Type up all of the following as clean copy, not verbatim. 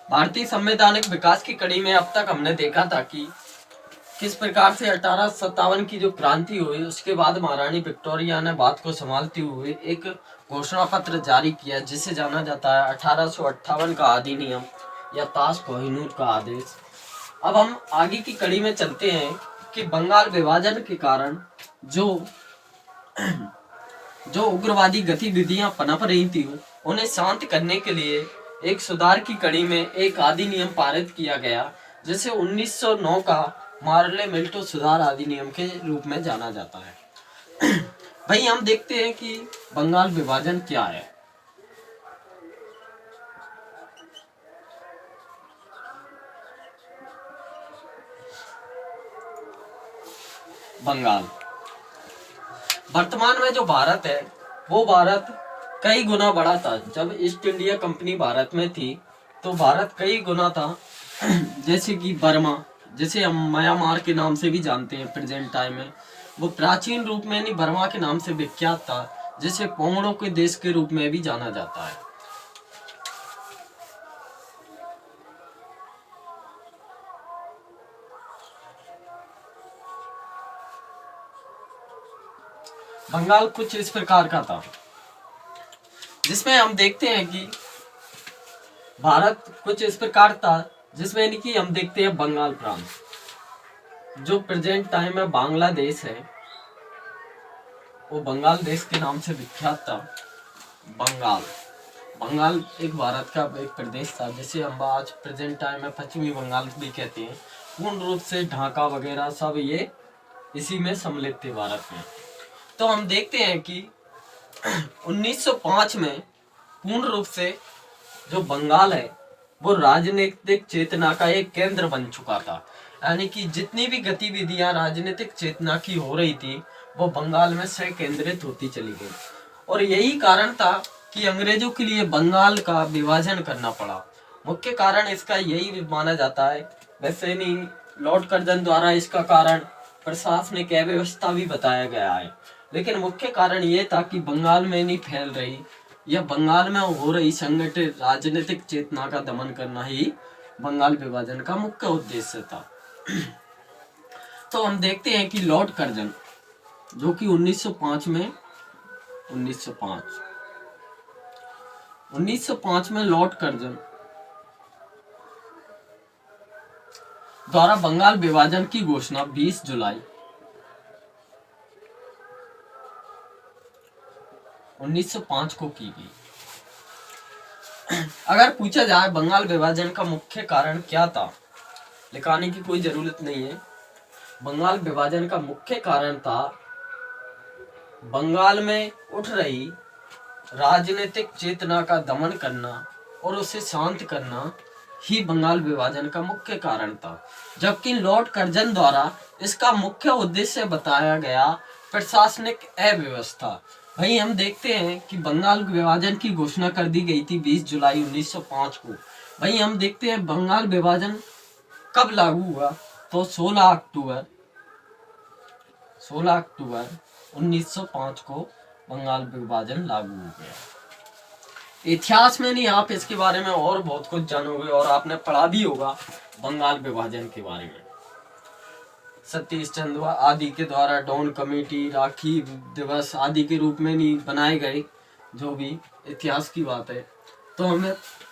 भारतीय संवैधानिक विकास की कड़ी में अब तक हमने देखा था कि किस प्रकार से 1857 की जो क्रांति हुई उसके बाद महारानी विक्टोरिया ने बात को संभालते हुए एक घोषणा पत्र जारी किया जिसे जाना जाता है 1858 का अधिनियम या ताज कोहिनूर का आदेश। अब हम आगे की कड़ी में चलते हैं कि बंगाल विभाजन के कारण जो उग्रवादी गतिविधियां पनप रही थी उन्हें शांत करने के लिए एक सुधार की कड़ी में एक अधिनियम पारित किया गया जिसे 1909 का मार्ले मिल्टो सुधार अधिनियम के रूप में जाना जाता है। भाई हम देखते हैं कि बंगाल विभाजन क्या है। बंगाल वर्तमान में जो भारत है वो भारत कई गुना बड़ा था। जब ईस्ट इंडिया कंपनी भारत में थी तो भारत कई गुना था। जैसे कि बर्मा, जिसे हम म्यांमार के नाम से भी जानते हैं प्रेजेंट टाइम में, वो प्राचीन रूप में नहीं बर्मा के नाम से विख्यात था, जिसे पोंगड़ों के देश के रूप में भी जाना जाता है। बंगाल कुछ इस प्रकार का था जिसमें हम देखते हैं कि भारत कुछ इस प्रकार था जिसमें कि हम देखते हैं बंगाल प्रांत जो प्रेजेंट टाइम में बांग्लादेश है वो बंगाल देश के नाम से विख्यात था। बंगाल एक भारत का एक प्रदेश था जिसे हम आज प्रेजेंट टाइम में पश्चिमी बंगाल भी कहते हैं। पूर्ण रूप से ढाका वगैरह सब ये इसी में सम्मिलित थे भारत में। तो हम देखते हैं कि 1905 में पूर्ण रूप से जो बंगाल है वो राजनीतिक चेतना का एक केंद्र बन चुका था। यानी कि जितनी भी गतिविधियां राजनीतिक चेतना की हो रही थी वो बंगाल में से केंद्रित होती चली गई और यही कारण था कि अंग्रेजों के लिए बंगाल का विभाजन करना पड़ा। मुख्य कारण इसका यही माना जाता है। वैसे नहीं, लॉर्ड कर्जन द्वारा इसका कारण प्रशासनिक अव्यवस्था भी बताया गया है, लेकिन मुख्य कारण ये था कि बंगाल में नहीं फैल रही या बंगाल में हो रही संगठित राजनीतिक चेतना का दमन करना ही बंगाल विभाजन का मुख्य उद्देश्य था। तो हम देखते हैं कि लॉर्ड कर्जन जो कि 1905 में लॉर्ड कर्जन द्वारा बंगाल विभाजन की घोषणा 20 जुलाई 1905 को की गई। अगर पूछा जाए बंगाल विभाजन का मुख्य कारण क्या था, लिखाने की कोई जरूरत नहीं है। बंगाल विभाजन का मुख्य कारण था बंगाल में उठ रही राजनीतिक चेतना का दमन करना और उसे शांत करना ही बंगाल विभाजन का मुख्य कारण था। जबकि लॉर्ड कर्जन द्वारा इसका मुख्य उद्देश्य बताया गया प्रशासनिक अव्यवस्था। वहीं हम देखते हैं कि बंगाल विभाजन की घोषणा कर दी गई थी 20 जुलाई 1905 को। वहीं हम देखते हैं बंगाल विभाजन कब लागू हुआ, तो 16 अक्टूबर 1905 को बंगाल विभाजन लागू हो गया। इतिहास में नहीं, आप इसके बारे में और बहुत कुछ जानोगे और आपने पढ़ा भी होगा बंगाल विभाजन के बारे में। सतीश चंद्र आदि के द्वारा डॉन कमेटी, राखी दिवस आदि के रूप में नहीं बनाए गए, जो भी इतिहास की बात है। तो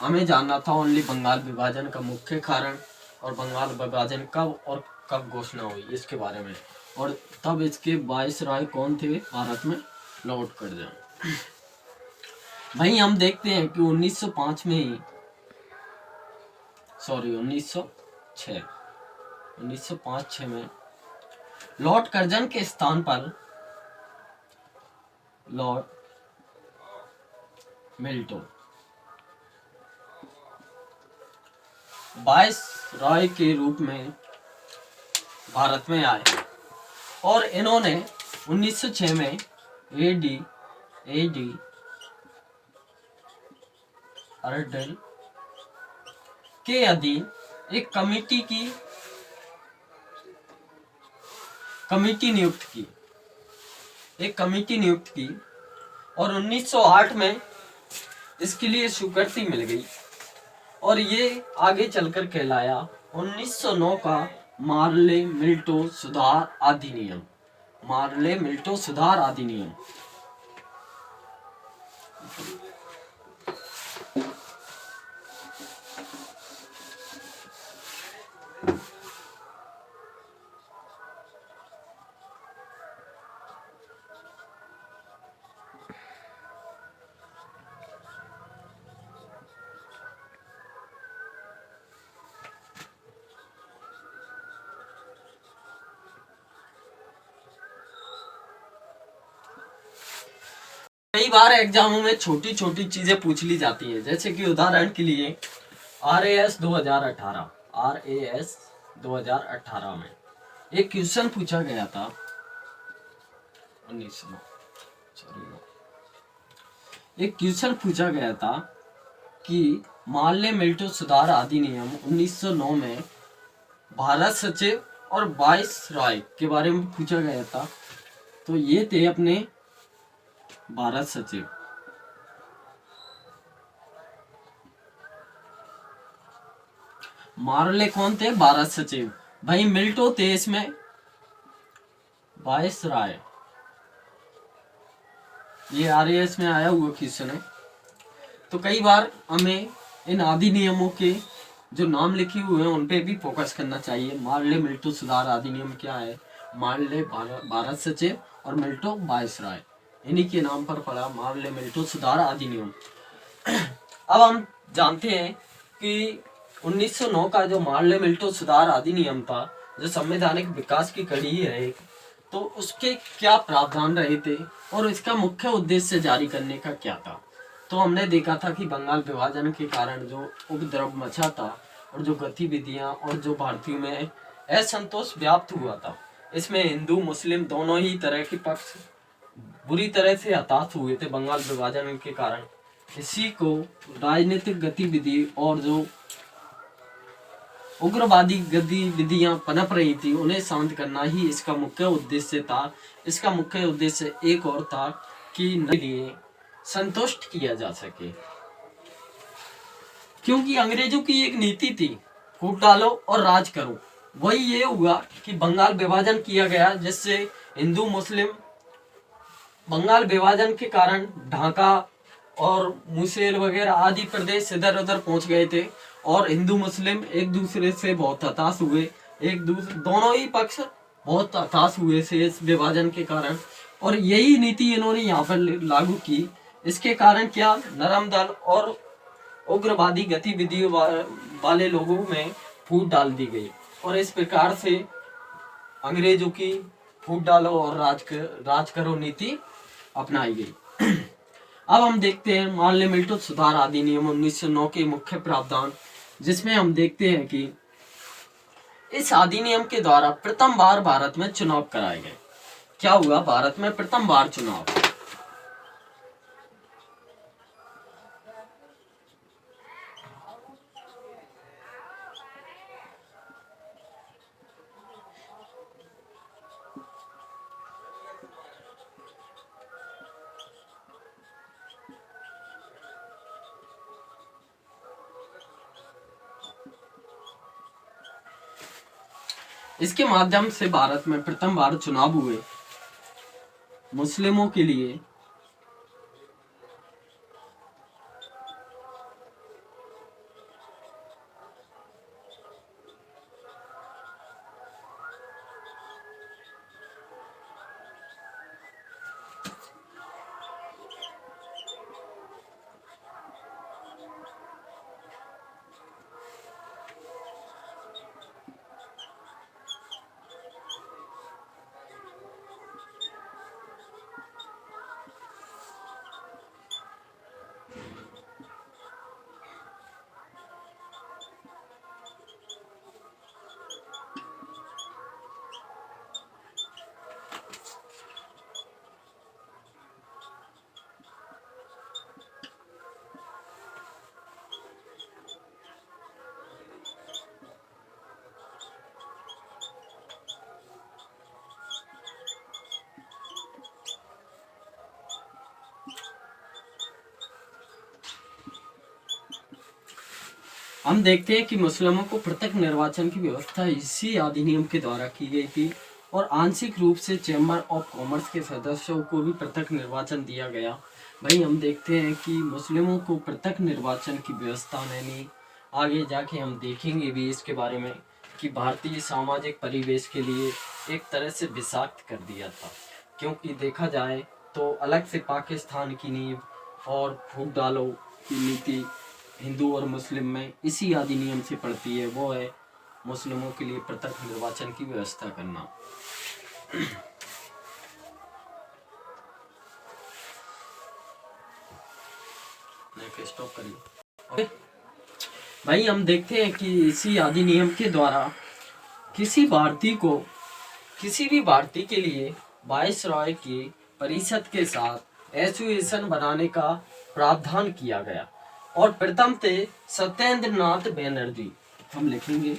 हमें जानना था ओनली बंगाल विभाजन का मुख्य कारण और बंगाल विभाजन कब घोषणा हुई इसके बारे में, और तब इसके वायसराय कौन थे भारत में, लॉर्ड कर्जन। वहीं हम देखते हैं कि 1905 में ही 1905-6 में लॉर्ड कर्जन के स्थान पर लॉर्ड मिल्टो वायसराय के रूप में भारत में आए और इन्होंने 1906 में एडी अर्डेल के अधीन एक कमेटी नियुक्त की और 1908 में इसके लिए स्वीकृति मिल गई और ये आगे चलकर कहलाया 1909 का मार्ले मिल्टो सुधार अधिनियम। मार्ले मिल्टो सुधार अधिनियम। कई बार एग्जामों में छोटी छोटी चीजें पूछ ली जाती हैं, जैसे कि उदाहरण के लिए RAS 2018 RAS 2018 में एक क्वेश्चन पूछा गया था 1909 एक क्वेश्चन पूछा गया था कि मार्ले मिल्टो सुधार अधिनियम 1909 में भारत सचिव और वाइस रॉय के बारे में पूछा गया था। तो ये थे अपने भारत सचिव। मार्ले कौन थे? भारत सचिव। भाई मिल्टो थे इसमें वाइस रॉय। ये RAS में आया हुआ क्वेश्चन है। तो कई बार हमें इन अधिनियमों के जो नाम लिखे हुए हैं उन पे भी फोकस करना चाहिए। मार्ले मिल्टो सुधार अधिनियम क्या है? मार्ले भारत सचिव और मिल्टो वाइस रॉय, इन्हीं के नाम पर पड़ा मार्ले मिल्टो सुधार अधिनियम। अब हम जानते हैं कि 1909 का जो मार्ले मिल्टो सुधार अधिनियम था, जो संवैधानिक विकास की कड़ी है, तो उसके क्या प्रावधान रहे थे और इसका मुख्य उद्देश्य जारी करने का क्या था। तो हमने देखा था कि बंगाल विभाजन के कारण जो उपद्रव मचा था और जो गतिविधियां और जो भारतीयों में असंतोष व्याप्त हुआ था, इसमें हिंदू मुस्लिम दोनों ही तरह के पक्ष बुरी तरह से हताश हुए थे बंगाल विभाजन के कारण। इसी को राजनीतिक गतिविधि और जो उग्रवादी गतिविधियां पनप रही थी उन्हें शांत करना ही इसका मुख्य उद्देश्य था। इसका मुख्य उद्देश्य एक और था कि लिए संतुष्ट किया जा सके, क्योंकि अंग्रेजों की एक नीति थी फूट डालो और राज करो। वही ये हुआ कि बंगाल विभाजन किया गया, जिससे हिंदू मुस्लिम बंगाल विभाजन के कारण ढाका और मुसेर वगैरह आदि प्रदेश इधर उधर पहुंच गए थे और हिंदू मुस्लिम एक दूसरे से बहुत हताश हुए। दोनों ही पक्ष बहुत हताश हुए थे इस विभाजन के कारण, और यही नीति इन्होंने यहाँ पर लागू की। इसके कारण क्या, नरम दल और उग्रवादी गतिविधियों वाले लोगों में फूट डाल दी गई और इस प्रकार से अंग्रेजों की फूट डालो और राज करो नीति अपनाई गई। अब हम देखते हैं मार्ले मिल्टो सुधार अधिनियम 1909 के मुख्य प्रावधान, जिसमें हम देखते हैं कि इस अधिनियम के द्वारा प्रथम बार भारत में चुनाव कराए गए। क्या हुआ? भारत में प्रथम बार चुनाव। इसके माध्यम से भारत में प्रथम बार चुनाव हुए मुस्लिमों के लिए। हम देखते हैं कि मुस्लिमों को पृथक निर्वाचन की व्यवस्था इसी अधिनियम के द्वारा की गई थी और आंशिक रूप से चैम्बर ऑफ कॉमर्स के सदस्यों को भी पृथक निर्वाचन दिया गया। भाई हम देखते हैं कि मुस्लिमों को पृथक निर्वाचन की व्यवस्था नहीं, आगे जाके हम देखेंगे भी इसके बारे में, कि भारतीय सामाजिक परिवेश के लिए एक तरह से विषाक्त कर दिया था। क्योंकि देखा जाए तो अलग से पाकिस्तान की नींव और फूट डालो की नीति हिंदू और मुस्लिम में इसी अधिनियम से पड़ती है, वो है मुस्लिमों के लिए पृथक निर्वाचन की व्यवस्था करना। स्टॉप करिए। भाई हम देखते हैं कि इसी अधिनियम के द्वारा किसी भी भारतीय के लिए वायसरॉय की परिषद के साथ एसोसिएशन बनाने का प्रावधान किया गया और प्रथम थे सत्येंद्र नाथ बनर्जी। हम लिखेंगे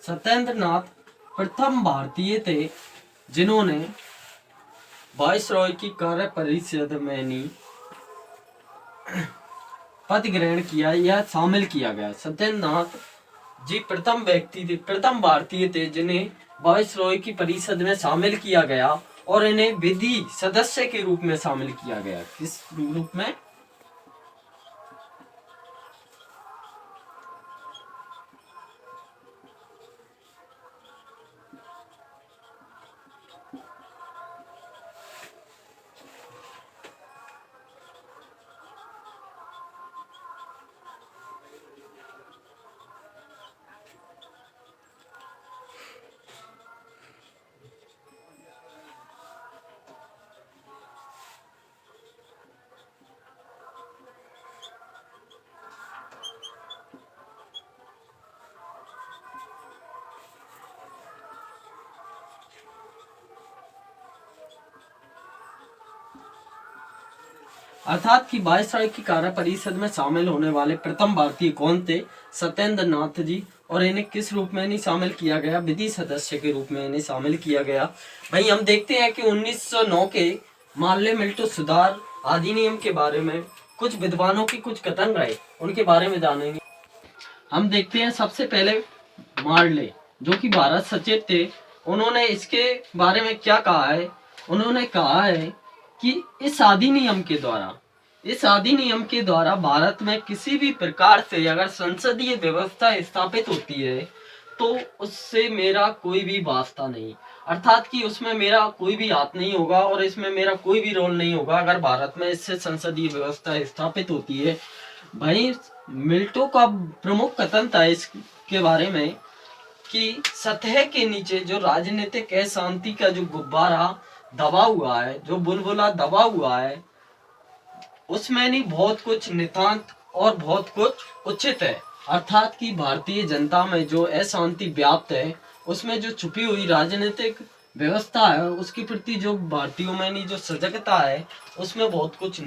सत्येंद्र नाथ प्रथम भारतीय थे जिन्होंने वायसरॉय की कार्य परिषद में पद ग्रहण किया या शामिल किया गया। सत्येंद्र नाथ जी प्रथम भारतीय थे जिन्हें वायसरॉय की परिषद में शामिल किया गया और इन्हें विधि सदस्य के रूप में शामिल किया गया। किस रूप में? अर्थात कि वायसराय की कार्य परिषद में शामिल होने वाले प्रथम भारतीय कौन थे? सत्येंद्र नाथ जी। और इन्हें किस रूप में नहीं शामिल किया गया? विधि सदस्य के रूप में इन्हें शामिल किया गया। भाई हम देखते हैं कि 1909 के मार्ले मिल्टो सुधार अधिनियम के बारे में कुछ विद्वानों की कुछ कथन रहे, उनके बारे में जानेंगे। हम देखते हैं सबसे पहले मार्ले, जो कि भारत सचिव थे, उन्होंने इसके बारे में क्या कहा है? उन्होंने कहा है कि इस अधिनियम के द्वारा भारत में किसी भी प्रकार से अगर संसदीय व्यवस्था स्थापित होती है तो उससे मेरा कोई भी वास्ता नहीं, अर्थात कि उसमें मेरा कोई भी हाथ नहीं होगा और इसमें मेरा कोई भी रोल नहीं होगा अगर भारत में इससे संसदीय व्यवस्था स्थापित होती है। भाई मिल्टो का प्रमुख कथन था इसके बारे में कि सतह के नीचे जो राजनीतिक अशांति का जो गुब्बारा दबा हुआ है, जो बुलबुला दबा हुआ है, उसमें नहीं बहुत कुछ नितांत और बहुत कुछ उचित है। अर्थात कि भारतीय जनता में जो अशांति व्याप्त है, उसमें जो छुपी हुई राजनीतिक व्यवस्था है, उसके प्रति जो भारतीयों में नहीं जो सजगता है, उसमें बहुत कुछ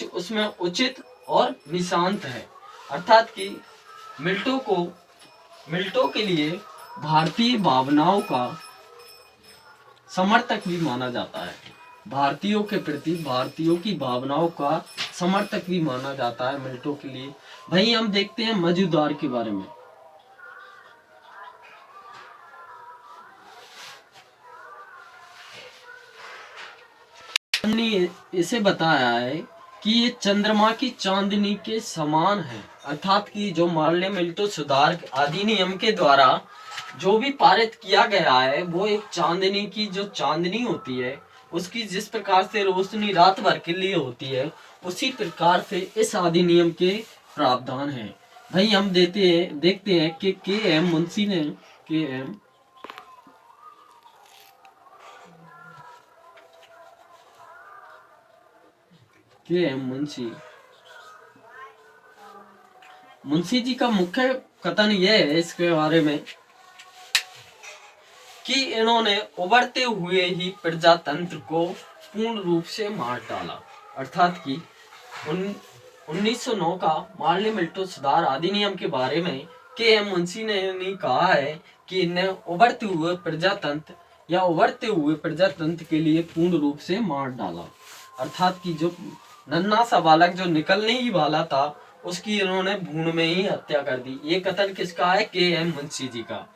उसमें उचित और निशांत है। अर्थात कि मिल्टो के लिए भारतीय भावनाओं का समर्थक भी माना जाता है, भारतीयों के प्रति भारतीयों की भावनाओं का समर्थक भी माना जाता है मिल्टो के लिए। भाई हम देखते हैं मजूदार के बारे में। हमने इसे बताया है कि ये चंद्रमा की चांदनी के समान है। अर्थात कि जो मार्ले मिल्टो सुधार अधिनियम के द्वारा जो भी पारित किया गया है, वो एक चांदनी की जो चांदनी होती है, उसकी जिस प्रकार से रोशनी रात भर के लिए होती है, उसी प्रकार से इस अधिनियम के प्रावधान है। भाई हम देखते हैं कि के.एम. मुंशी ने मुंशी जी का मुख्य कथन यह है इसके बारे में कि इन्होंने उभरते हुए ही प्रजातंत्र को पूर्ण रूप से मार डाला। अर्थात कि 1909 का मार्ले मिल्टो सुधार अधिनियम के बारे में के एम मुंशी ने नहीं कहा है कि इन्हें उभरते हुए प्रजातंत्र या उभरते हुए प्रजातंत्र के लिए पूर्ण रूप से मार डाला। अर्थात कि जो नन्हा सा बालक जो निकलने ही वाला था उसकी इन्होंने भ्रूण में ही हत्या कर दी। ये कथन किसका है? के एम मुंशी जी का।